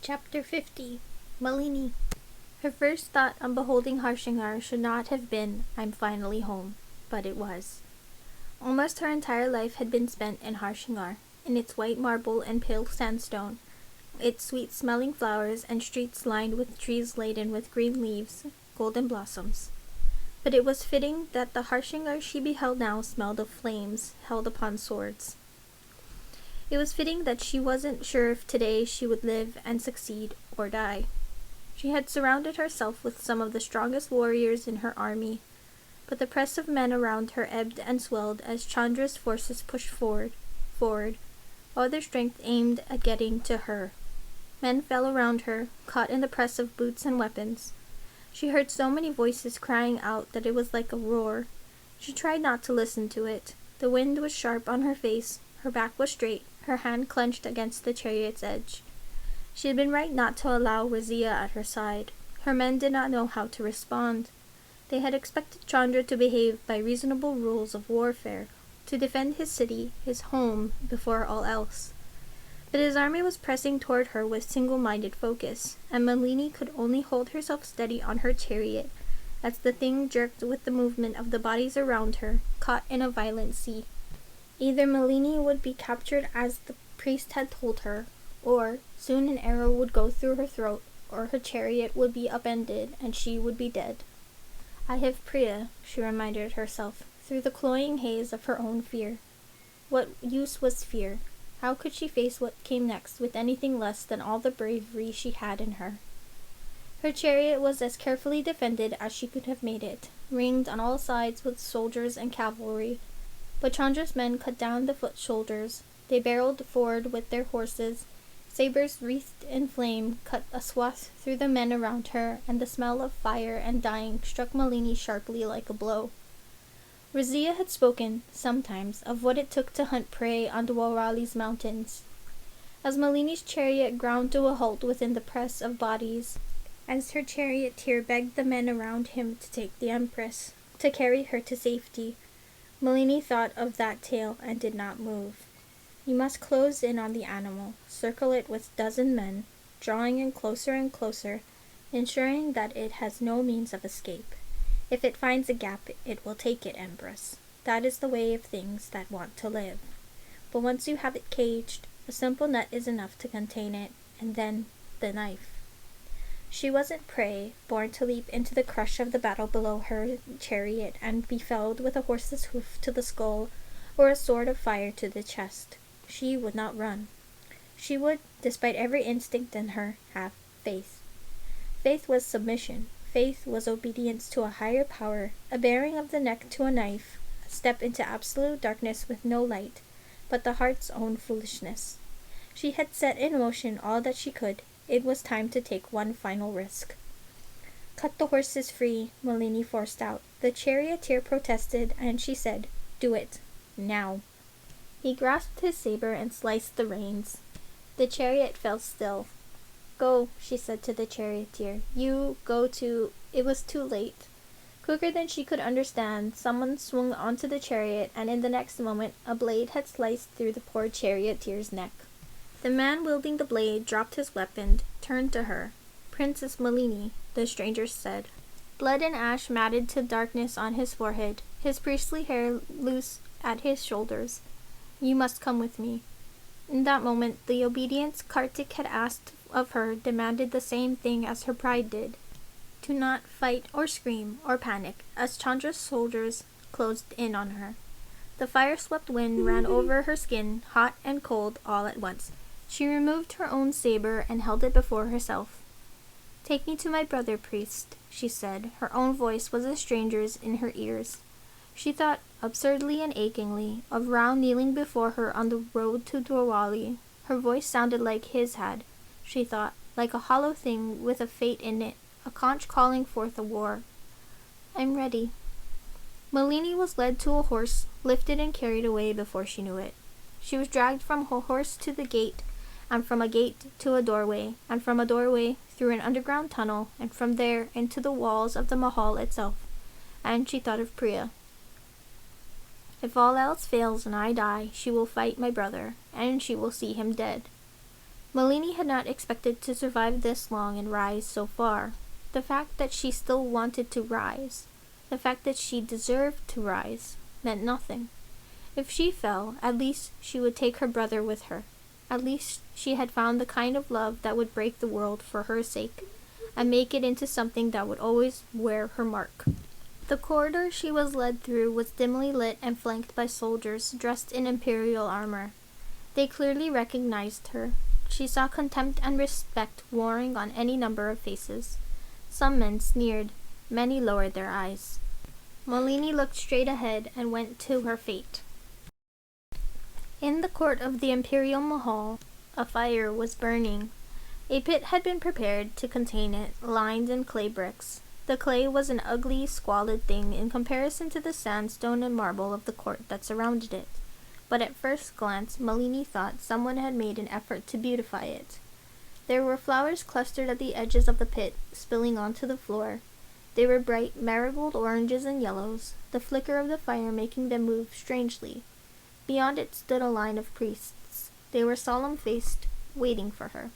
Chapter 50 Malini. Her first thought on beholding Harshingar should not have been, "I'm finally home," but it was. Almost her entire life had been spent in Harshingar, in its white marble and pale sandstone, its sweet-smelling flowers and streets lined with trees laden with green leaves, golden blossoms. But it was fitting that the Harshingar she beheld now smelled of flames held upon swords. It was fitting that she wasn't sure if today she would live and succeed or die. She had surrounded herself with some of the strongest warriors in her army, but the press of men around her ebbed and swelled as Chandra's forces pushed forward, all their strength aimed at getting to her. Men fell around her, caught in the press of boots and weapons. She heard so many voices crying out that it was like a roar. She tried not to listen to it. The wind was sharp on her face, her back was straight, her hand clenched against the chariot's edge. She had been right not to allow Razia at her side. Her men did not know how to respond. They had expected Chandra to behave by reasonable rules of warfare, to defend his city, his home, before all else. But his army was pressing toward her with single-minded focus, and Malini could only hold herself steady on her chariot as the thing jerked with the movement of the bodies around her, caught in a violent sea. Either Malini would be captured as the priest had told her, or soon an arrow would go through her throat, or her chariot would be upended and she would be dead. "I have Priya," she reminded herself, through the cloying haze of her own fear. What use was fear? How could she face what came next with anything less than all the bravery she had in her? Her chariot was as carefully defended as she could have made it, ringed on all sides with soldiers and cavalry, but Chandra's men cut down the foot soldiers. They barreled forward with their horses. Sabers wreathed in flame cut a swath through the men around her, and the smell of fire and dying struck Malini sharply like a blow. Razia had spoken, sometimes, of what it took to hunt prey on Dwarali's mountains. As Malini's chariot ground to a halt within the press of bodies, as her charioteer begged the men around him to take the Empress, to carry her to safety, Malini thought of that tale and did not move. You must close in on the animal, circle it with dozen men, drawing in closer and closer, ensuring that it has no means of escape. If it finds a gap, it will take it, Empress. That is the way of things that want to live. But once you have it caged, a simple net is enough to contain it, and then the knife. She wasn't prey, born to leap into the crush of the battle below her chariot and be felled with a horse's hoof to the skull or a sword of fire to the chest. She would not run. She would, despite every instinct in her, have faith. Faith was submission. Faith was obedience to a higher power, a baring of the neck to a knife, a step into absolute darkness with no light, but the heart's own foolishness. She had set in motion all that she could. It was time to take one final risk. "Cut the horses free," Malini forced out. The charioteer protested, and she said, "Do it. Now." He grasped his saber and sliced the reins. The chariot fell still. "Go," she said to the charioteer. "You go to—" It was too late. Quicker than she could understand, someone swung onto the chariot, and in the next moment a blade had sliced through the poor charioteer's neck. The man wielding the blade dropped his weapon, turned to her. "Princess Malini," the stranger said. Blood and ash matted to darkness on his forehead, his priestly hair loose at his shoulders. "You must come with me." In that moment, the obedience Kartik had asked of her demanded the same thing as her pride did, to not fight or scream or panic as Chandra's soldiers closed in on her. The fire-swept wind ran over her skin, hot and cold all at once. She removed her own saber and held it before herself. "Take me to my brother, priest," she said. Her own voice was a stranger's in her ears. She thought, absurdly and achingly, of Rao kneeling before her on the road to Dwarali. Her voice sounded like his had, she thought, like a hollow thing with a fate in it, a conch calling forth a war. "I'm ready." Malini was led to a horse, lifted and carried away before she knew it. She was dragged from her horse to the gate, and from a gate to a doorway, and from a doorway through an underground tunnel, and from there into the walls of the mahal itself. And she thought of Priya. "If all else fails and I die, she will fight my brother, and she will see him dead." Malini had not expected to survive this long and rise so far. The fact that she still wanted to rise, the fact that she deserved to rise, meant nothing. If she fell, at least she would take her brother with her. At least she had found the kind of love that would break the world for her sake, and make it into something that would always wear her mark. The corridor she was led through was dimly lit and flanked by soldiers dressed in imperial armor. They clearly recognized her. She saw contempt and respect warring on any number of faces. Some men sneered, many lowered their eyes. Malini looked straight ahead and went to her fate. In the court of the Imperial Mahal, a fire was burning. A pit had been prepared to contain it, lined in clay bricks. The clay was an ugly, squalid thing in comparison to the sandstone and marble of the court that surrounded it. But at first glance, Malini thought someone had made an effort to beautify it. There were flowers clustered at the edges of the pit, spilling onto the floor. They were bright marigold oranges and yellows, the flicker of the fire making them move strangely. Beyond it stood a line of priests. They were solemn-faced, waiting for her.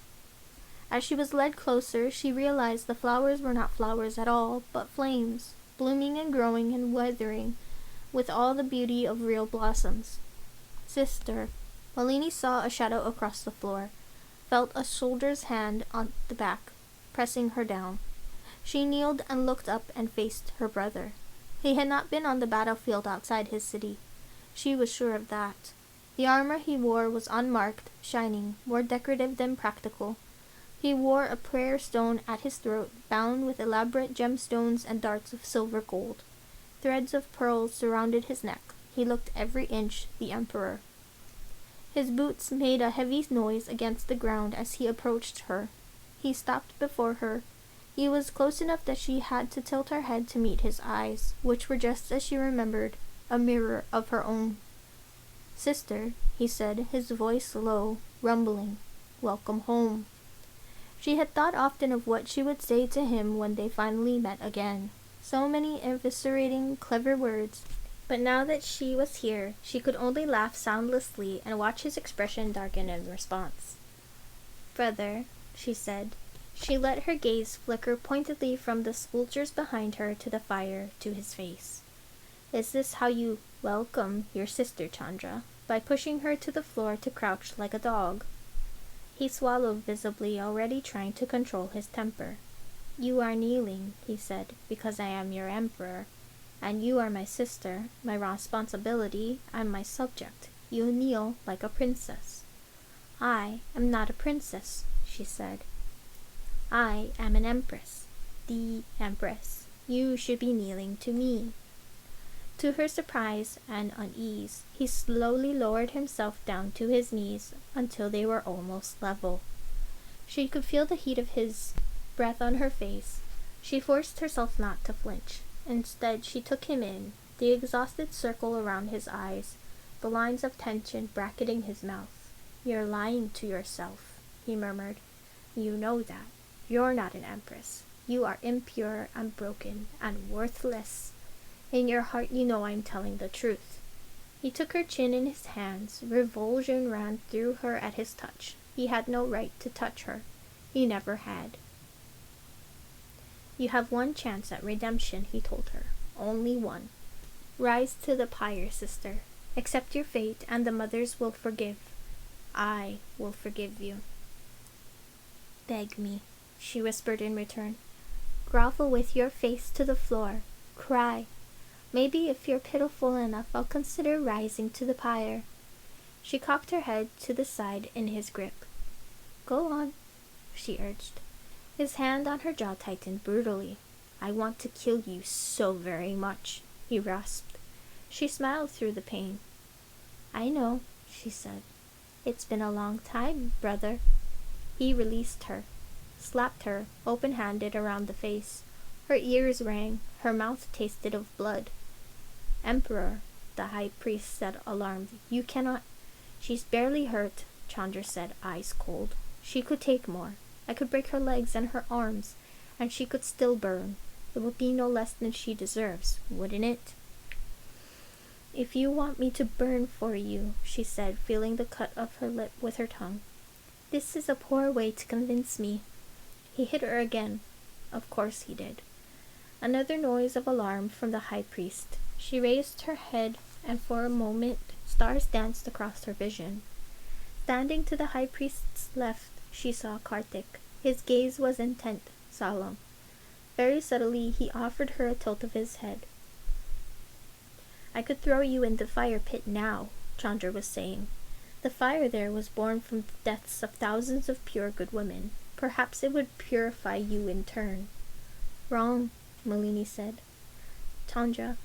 As she was led closer, she realized the flowers were not flowers at all, but flames, blooming and growing and withering, with all the beauty of real blossoms. Sister, Malini saw a shadow across the floor, felt a soldier's hand on the back, pressing her down. She kneeled and looked up and faced her brother. He had not been on the battlefield outside his city. She was sure of that. The armor he wore was unmarked, shining, more decorative than practical. He wore a prayer stone at his throat, bound with elaborate gemstones and darts of silver gold. Threads of pearls surrounded his neck. He looked every inch the emperor. His boots made a heavy noise against the ground as he approached her. He stopped before her. He was close enough that she had to tilt her head to meet his eyes, which were just as she remembered, a mirror of her own. Sister, he said, his voice low, rumbling, welcome home. She had thought often of what she would say to him when they finally met again. So many eviscerating, clever words. But now that she was here, she could only laugh soundlessly and watch his expression darken in response. Brother, she said. She let her gaze flicker pointedly from the soldiers behind her to the fire to his face. Is this how you welcome your sister, Chandra? By pushing her to the floor to crouch like a dog? He swallowed visibly, already trying to control his temper. You are kneeling, he said, because I am your emperor. And you are my sister, my responsibility, and my subject. You kneel like a princess. I am not a princess, she said. I am an empress, the empress. You should be kneeling to me. To her surprise and unease, he slowly lowered himself down to his knees until they were almost level. She could feel the heat of his breath on her face. She forced herself not to flinch. Instead, she took him in, the exhausted circle around his eyes, the lines of tension bracketing his mouth. You're lying to yourself, he murmured. You know that. You're not an empress. You are impure and broken and worthless. In your heart you know I'm telling the truth. He took her chin in his hands. Revulsion ran through her at his touch. He had no right to touch her. He never had. You have one chance at redemption, he told her. Only one. Rise to the pyre, sister. Accept your fate, and the mothers will forgive. I will forgive you. Beg me, she whispered in return. Grovel with your face to the floor. Cry. Maybe if you're pitiful enough, I'll consider rising to the pyre. She cocked her head to the side in his grip. Go on, she urged. His hand on her jaw tightened brutally. I want to kill you so very much, he rasped. She smiled through the pain. I know, she said. It's been a long time, brother. He released her, slapped her, open-handed around the face. Her ears rang, her mouth tasted of blood. Emperor, the high priest said, alarmed. You cannot. She's barely hurt, Chandra said, eyes cold. She could take more. I could break her legs and her arms, and she could still burn. It would be no less than she deserves, wouldn't it? If you want me to burn for you, she said, feeling the cut of her lip with her tongue, This is a poor way to convince me. He hit her again. Of course he did. Another noise of alarm from the high priest. She raised her head, and for a moment stars danced across her vision. Standing to the high priest's left, she saw Kartik. His gaze was intent, solemn. Very subtly he offered her a tilt of his head. I could throw you in the fire pit now, Chandra was saying. The fire there was born from the deaths of thousands of pure good women. Perhaps it would purify you in turn. Wrong, Malini said. Chandra,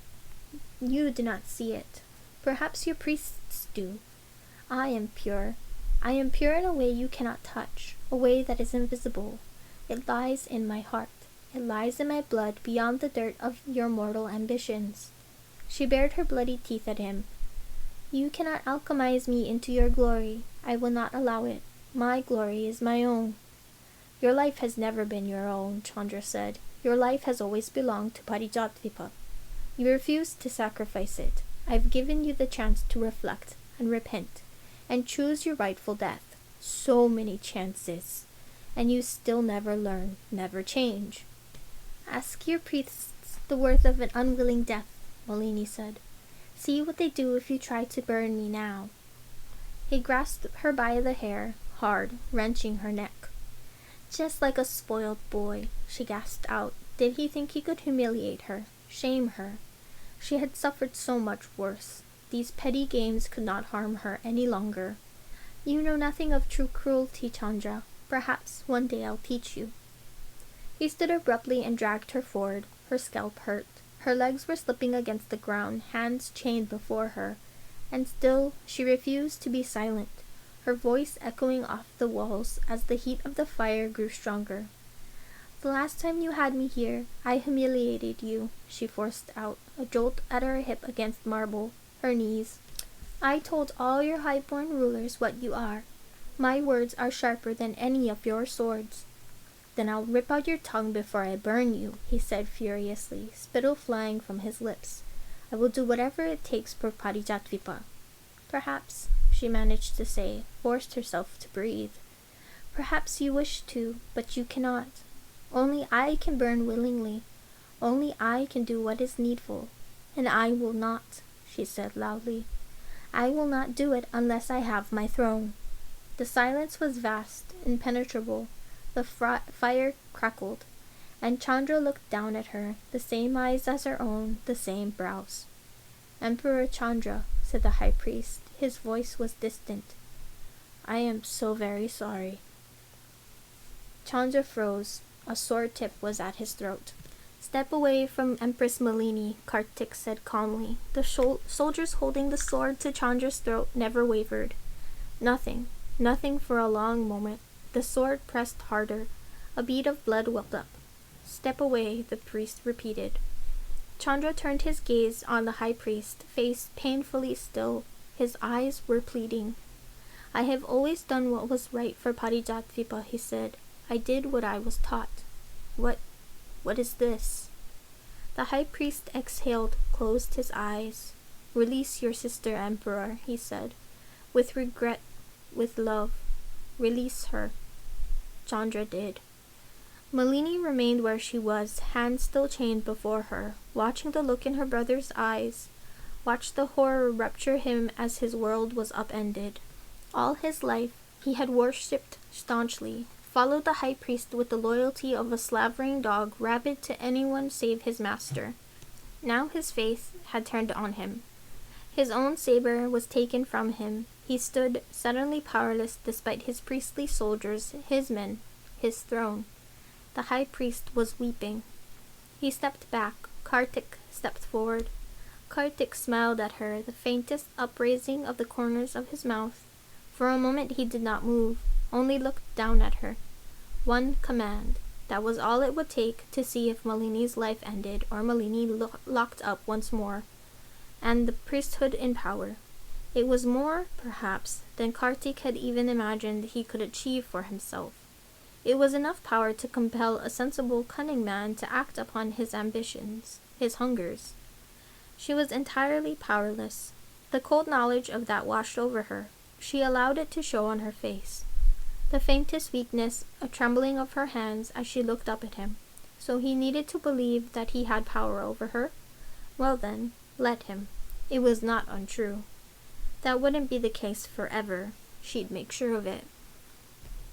you do not see it. Perhaps your priests do. I am pure. I am pure in a way you cannot touch, a way that is invisible. It lies in my heart. It lies in my blood beyond the dirt of your mortal ambitions. She bared her bloody teeth at him. You cannot alchemize me into your glory. I will not allow it. My glory is my own. Your life has never been your own, Chandra said. Your life has always belonged to Parijatvipa. You refused to sacrifice it. I've given you the chance to reflect and repent and choose your rightful death. So many chances. And you still never learn, never change. Ask your priests the worth of an unwilling death, Malini said. See what they do if you try to burn me now. He grasped her by the hair, hard, wrenching her neck. Just like a spoiled boy, she gasped out. Did he think he could humiliate her, shame her? She had suffered so much worse. These petty games could not harm her any longer. You know nothing of true cruelty, Chandra. Perhaps one day I'll teach you. He stood abruptly and dragged her forward. Her scalp hurt. Her legs were slipping against the ground, hands chained before her, and still she refused to be silent, her voice echoing off the walls as the heat of the fire grew stronger. The last time you had me here, I humiliated you, she forced out, a jolt at her hip against marble, her knees. I told all your highborn rulers what you are. My words are sharper than any of your swords. Then I'll rip out your tongue before I burn you, he said furiously, spittle flying from his lips. I will do whatever it takes for Parijatvipa. Perhaps, she managed to say, forced herself to breathe. Perhaps you wish to, but you cannot. Only I can burn willingly. Only I can do what is needful. And I will not, she said loudly. I will not do it unless I have my throne. The silence was vast, impenetrable. The fire crackled, and Chandra looked down at her, the same eyes as her own, the same brows. Emperor Chandra, said the high priest. His voice was distant. I am so very sorry. Chandra froze. A sword tip was at his throat. Step away from Empress Malini, Kartik said calmly. The soldiers holding the sword to Chandra's throat never wavered. Nothing for a long moment. The sword pressed harder. A bead of blood welled up. Step away, the priest repeated. Chandra turned his gaze on the high priest, face painfully still. His eyes were pleading. I have always done what was right for Parijatvipa, he said. I did what I was taught. What is this? The high priest exhaled, closed his eyes. Release your sister, Emperor, he said. With regret, with love. Release her. Chandra did. Malini remained where she was, hands still chained before her, watching the look in her brother's eyes, watched the horror rupture him as his world was upended. All his life he had worshipped staunchly, followed the high priest with the loyalty of a slavering dog rabid to anyone save his master. Now his faith had turned on him. His own saber was taken from him. He stood suddenly powerless despite his priestly soldiers, his men, his throne. The high priest was weeping. He stepped back. Kartik stepped forward. Kartik smiled at her, the faintest upraising of the corners of his mouth. For a moment he did not move, only looked down at her. One command. That was all it would take to see if Malini's life ended or Malini locked up once more. And the priesthood in power. It was more, perhaps, than Kartik had even imagined he could achieve for himself. It was enough power to compel a sensible, cunning man to act upon his ambitions, his hungers. She was entirely powerless. The cold knowledge of that washed over her. She allowed it to show on her face. the faintest weakness, a trembling of her hands as she looked up at him. So he needed to believe that he had power over her? Well then, let him. It was not untrue. That wouldn't be the case forever. She'd make sure of it.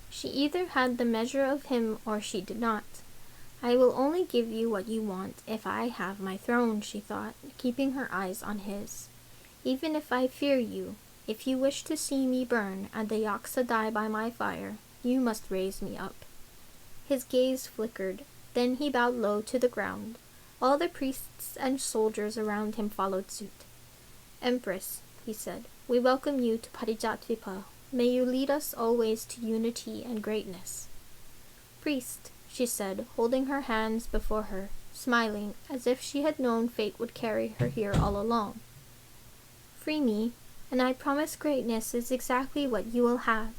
She either had the measure of him or she did not. I will only give you what you want if I have my throne, she thought, keeping her eyes on his. Even if I fear you, if you wish to see me burn and the Yaksa die by my fire, you must raise me up. His gaze flickered, then he bowed low to the ground. All the priests and soldiers around him followed suit. Empress, he said, we welcome you to Parijatvipa. May you lead us always to unity and greatness. Priest, she said, holding her hands before her, smiling as if she had known fate would carry her here all along. Free me, and I promise greatness is exactly what you will have.